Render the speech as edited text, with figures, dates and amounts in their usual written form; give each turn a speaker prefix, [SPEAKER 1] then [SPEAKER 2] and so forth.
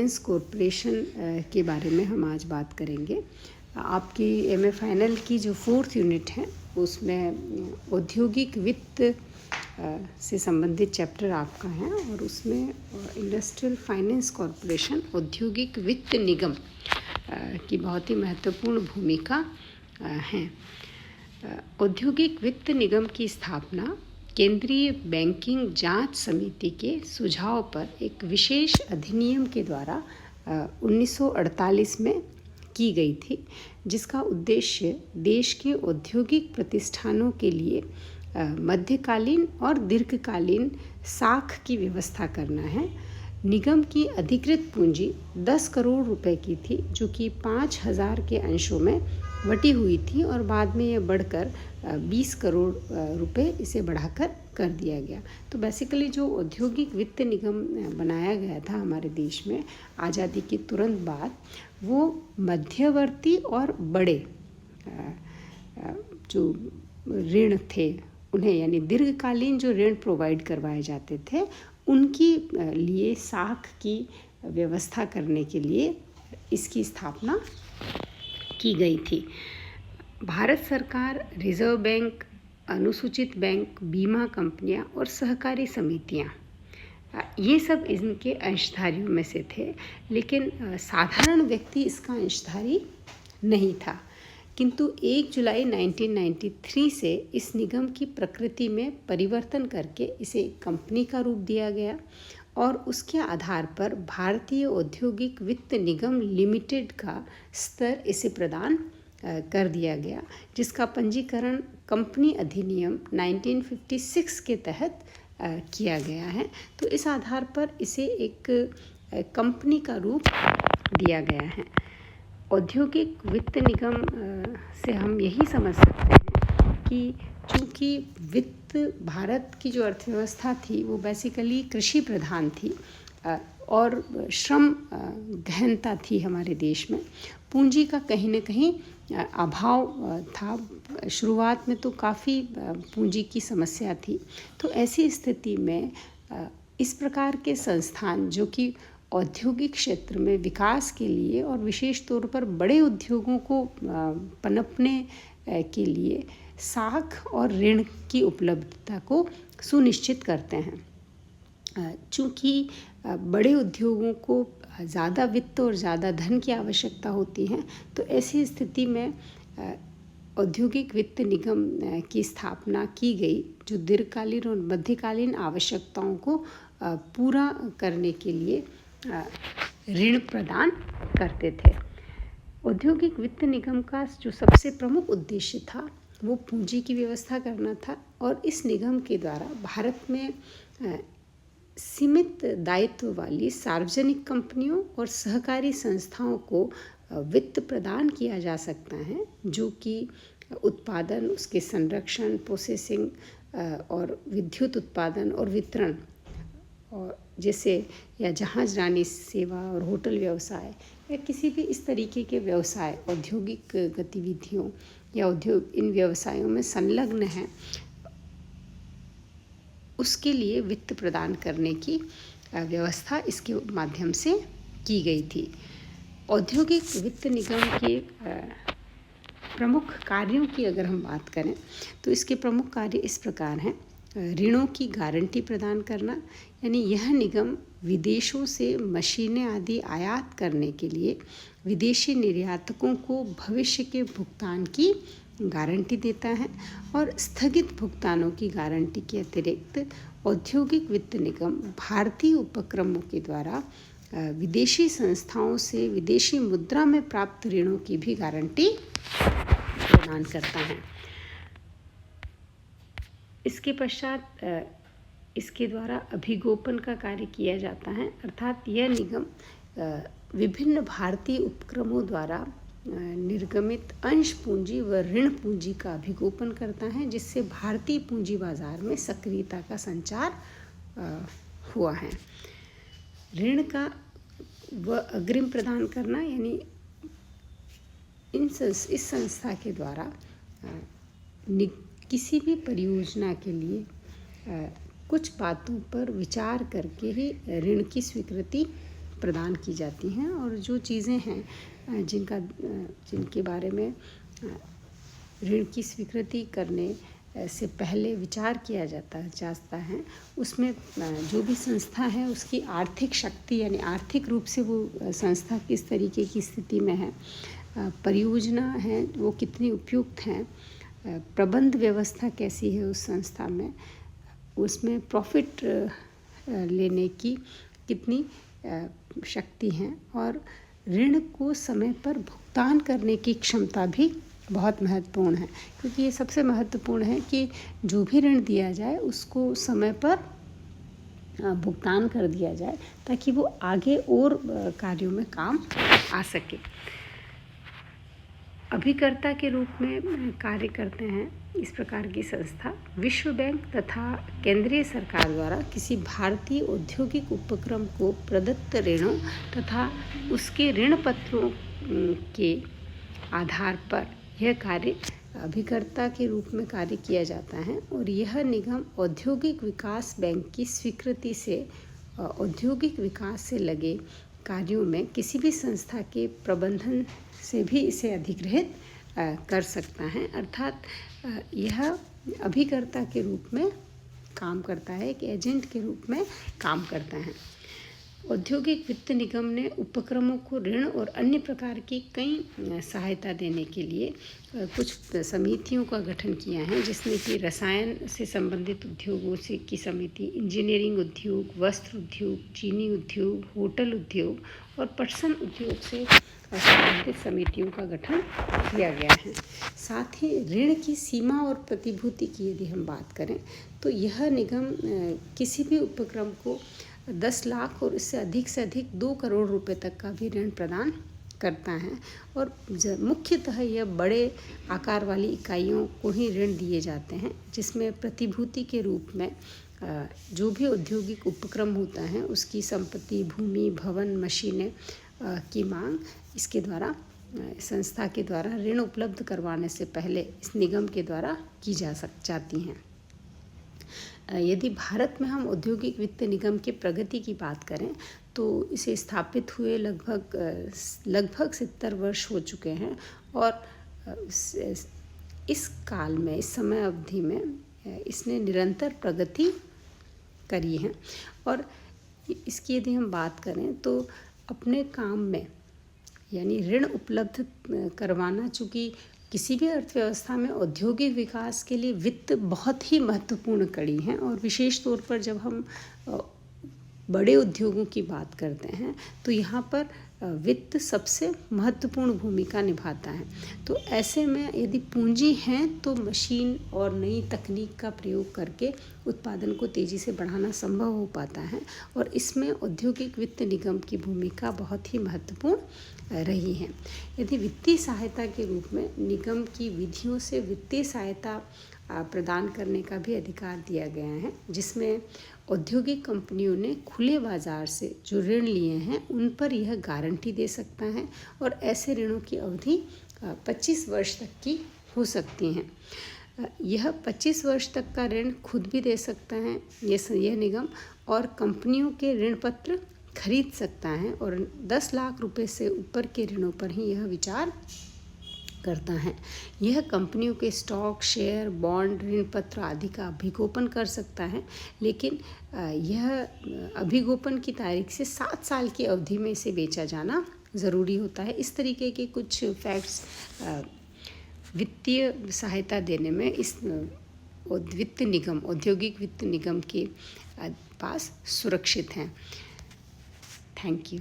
[SPEAKER 1] Finance corporation के बारे में हम आज बात करेंगे। आपकी एमए फाइनल की जो 4th यूनिट है उसमें औद्योगिक वित्त से संबंधित चैप्टर आपका है और उसमें इंडस्ट्रियल फाइनेंस कॉरपोरेशन औद्योगिक वित्त निगम की बहुत ही महत्वपूर्ण भूमिका है। औद्योगिक वित्त निगम की स्थापना केंद्रीय बैंकिंग जांच समिति के सुझाव पर एक विशेष अधिनियम के द्वारा 1948 में की गई थी, जिसका उद्देश्य देश के औद्योगिक प्रतिष्ठानों के लिए मध्यकालीन और दीर्घकालीन साख की व्यवस्था करना है। निगम की अधिकृत पूंजी 10 करोड़ रुपए की थी, जो कि 5,000 के अंशों में बटी हुई थी और बाद में यह बढ़कर 20 करोड़ रुपए इसे बढ़ाकर कर दिया गया। तो बेसिकली जो औद्योगिक वित्त निगम बनाया गया था हमारे देश में आज़ादी के तुरंत बाद, वो मध्यवर्ती और बड़े जो ऋण थे उन्हें, यानी दीर्घकालीन जो ऋण प्रोवाइड करवाए जाते थे, उनकी लिए साख की व्यवस्था करने के लिए इसकी स्थापना की गई थी। भारत सरकार, रिजर्व बैंक, अनुसूचित बैंक, बीमा कंपनियां और सहकारी समितियां, ये सब इनके अंशधारियों में से थे, लेकिन साधारण व्यक्ति इसका अंशधारी नहीं था। किंतु 1 जुलाई 1993 से इस निगम की प्रकृति में परिवर्तन करके इसे कंपनी का रूप दिया गया और उसके आधार पर भारतीय औद्योगिक वित्त निगम लिमिटेड का स्तर इसे प्रदान कर दिया गया, जिसका पंजीकरण कंपनी अधिनियम 1956 के तहत किया गया है। तो इस आधार पर इसे एक कंपनी का रूप दिया गया है। औद्योगिक वित्त निगम से हम यही समझ सकते हैं कि चूँकि वित्त, भारत की जो अर्थव्यवस्था थी वो बेसिकली कृषि प्रधान थी और श्रम गहनता थी हमारे देश में, पूंजी का कहीं न कहीं अभाव था। शुरुआत में तो काफ़ी पूंजी की समस्या थी। तो ऐसी स्थिति में इस प्रकार के संस्थान जो कि औद्योगिक क्षेत्र में विकास के लिए और विशेष तौर पर बड़े उद्योगों को पनपने के लिए साख और ऋण की उपलब्धता को सुनिश्चित करते हैं। चूँकि बड़े उद्योगों को ज़्यादा वित्त और ज़्यादा धन की आवश्यकता होती है, तो ऐसी स्थिति में औद्योगिक वित्त निगम की स्थापना की गई, जो दीर्घकालीन और मध्यकालीन आवश्यकताओं को पूरा करने के लिए ऋण प्रदान करते थे। औद्योगिक वित्त निगम का जो सबसे प्रमुख उद्देश्य था वो पूंजी की व्यवस्था करना था और इस निगम के द्वारा भारत में सीमित दायित्व वाली सार्वजनिक कंपनियों और सहकारी संस्थाओं को वित्त प्रदान किया जा सकता है, जो कि उत्पादन, उसके संरक्षण, प्रोसेसिंग और विद्युत उत्पादन और वितरण, और जैसे या जहाजरानी सेवा और होटल व्यवसाय या किसी भी इस तरीके के व्यवसाय, औद्योगिक गतिविधियों या इन व्यवसायों में संलग्न हैं, उसके लिए वित्त प्रदान करने की व्यवस्था इसके माध्यम से की गई थी। औद्योगिक वित्त निगम के प्रमुख कार्यों की अगर हम बात करें तो इसके प्रमुख कार्य इस प्रकार हैं। ऋणों की गारंटी प्रदान करना, यानी यह निगम विदेशों से मशीनें आदि आयात करने के लिए विदेशी निर्यातकों को भविष्य के भुगतान की गारंटी देता है और स्थगित भुगतानों की गारंटी के अतिरिक्त औद्योगिक वित्त निगम भारतीय उपक्रमों के द्वारा विदेशी संस्थाओं से विदेशी मुद्रा में प्राप्त ऋणों की भी गारंटी प्रदान करता है। इसके पश्चात इसके द्वारा अभिगोपन का कार्य किया जाता है, अर्थात यह निगम विभिन्न भारतीय उपक्रमों द्वारा निर्गमित अंश पूंजी व ऋण पूंजी का अभिगोपन करता है, जिससे भारतीय पूंजी बाजार में सक्रियता का संचार हुआ है। ऋण का व अग्रिम प्रदान करना, यानी इस संस्था के द्वारा किसी भी परियोजना के लिए कुछ बातों पर विचार करके ही ऋण की स्वीकृति प्रदान की जाती हैं और जो चीज़ें हैं जिनके बारे में ऋण की स्वीकृति करने से पहले विचार किया जाता है उसमें जो भी संस्था है उसकी आर्थिक शक्ति यानी आर्थिक रूप से वो संस्था किस तरीके की स्थिति में है, परियोजना है वो कितनी उपयुक्त हैं, प्रबंध व्यवस्था कैसी है उस संस्था में, उसमें प्रॉफिट लेने की कितनी शक्ति है और ऋण को समय पर भुगतान करने की क्षमता भी बहुत महत्वपूर्ण है। क्योंकि ये सबसे महत्वपूर्ण है कि जो भी ऋण दिया जाए उसको समय पर भुगतान कर दिया जाए ताकि वो आगे और कार्यों में काम आ सके। अभिकर्ता के रूप में कार्य करते हैं इस प्रकार की संस्था विश्व बैंक तथा केंद्रीय सरकार द्वारा किसी भारतीय औद्योगिक उपक्रम को प्रदत्त ऋणों तथा उसके ऋण पत्रों के आधार पर यह कार्य अभिकर्ता के रूप में कार्य किया जाता है और यह निगम औद्योगिक विकास बैंक की स्वीकृति से औद्योगिक विकास से लगे कार्यों में किसी भी संस्था के प्रबंधन से भी इसे अधिग्रहित कर सकता है। अर्थात यह अभिकर्ता के रूप में काम करता है, एक एजेंट के रूप में काम करता है। औद्योगिक वित्त निगम ने उपक्रमों को ऋण और अन्य प्रकार की कई सहायता देने के लिए कुछ समितियों का गठन किया है, जिसमें कि रसायन से संबंधित उद्योगों से की समिति, इंजीनियरिंग उद्योग, वस्त्र उद्योग, चीनी उद्योग, होटल उद्योग और पटसन उद्योग से संबंधित समितियों का गठन किया गया है। साथ ही ऋण की सीमा और प्रतिभूति की यदि हम बात करें तो यह निगम किसी भी उपक्रम को 10 लाख और इससे अधिक 2 करोड़ रुपए तक का भी ऋण प्रदान करता है और मुख्यतः यह बड़े आकार वाली इकाइयों को ही ऋण दिए जाते हैं, जिसमें प्रतिभूति के रूप में जो भी औद्योगिक उपक्रम होता है उसकी संपत्ति, भूमि, भवन, मशीनें की मांग इसके द्वारा संस्था के द्वारा ऋण उपलब्ध करवाने से पहले इस निगम के द्वारा की जाती हैं। यदि भारत में हम औद्योगिक वित्त निगम की प्रगति की बात करें तो इसे स्थापित हुए लगभग 70 वर्ष हो चुके हैं और इस काल में, इस समय अवधि में इसने निरंतर प्रगति करी है। और इसकी यदि हम बात करें तो अपने काम में यानी ऋण उपलब्ध करवाना, चूँकि किसी भी अर्थव्यवस्था में औद्योगिक विकास के लिए वित्त बहुत ही महत्वपूर्ण कड़ी है और विशेष तौर पर जब हम बड़े उद्योगों की बात करते हैं तो यहाँ पर वित्त सबसे महत्वपूर्ण भूमिका निभाता है। तो ऐसे में यदि पूंजी है तो मशीन और नई तकनीक का प्रयोग करके उत्पादन को तेज़ी से बढ़ाना संभव हो पाता है और इसमें औद्योगिक वित्त निगम की भूमिका बहुत ही महत्वपूर्ण रही है। यदि वित्तीय सहायता के रूप में निगम की विधियों से वित्तीय सहायता प्रदान करने का भी अधिकार दिया गया है, जिसमें औद्योगिक कंपनियों ने खुले बाजार से जो ऋण लिए हैं उन पर यह गारंटी दे सकता है और ऐसे ऋणों की अवधि 25 वर्ष तक की हो सकती हैं। यह 25 वर्ष तक का ऋण खुद भी दे सकता है यह निगम और कंपनियों के ऋण पत्र खरीद सकता है और 10 लाख रुपए से ऊपर के ऋणों पर ही यह विचार करता है। यह कंपनियों के स्टॉक, शेयर, बॉन्ड, ऋण पत्र आदि का अभिगोपन कर सकता है, लेकिन यह अभिगोपन की तारीख से 7 साल की अवधि में इसे बेचा जाना ज़रूरी होता है। इस तरीके के कुछ फैक्ट्स वित्तीय सहायता देने में इस वित्त निगम, औद्योगिक वित्त निगम के पास सुरक्षित हैं। Thank you.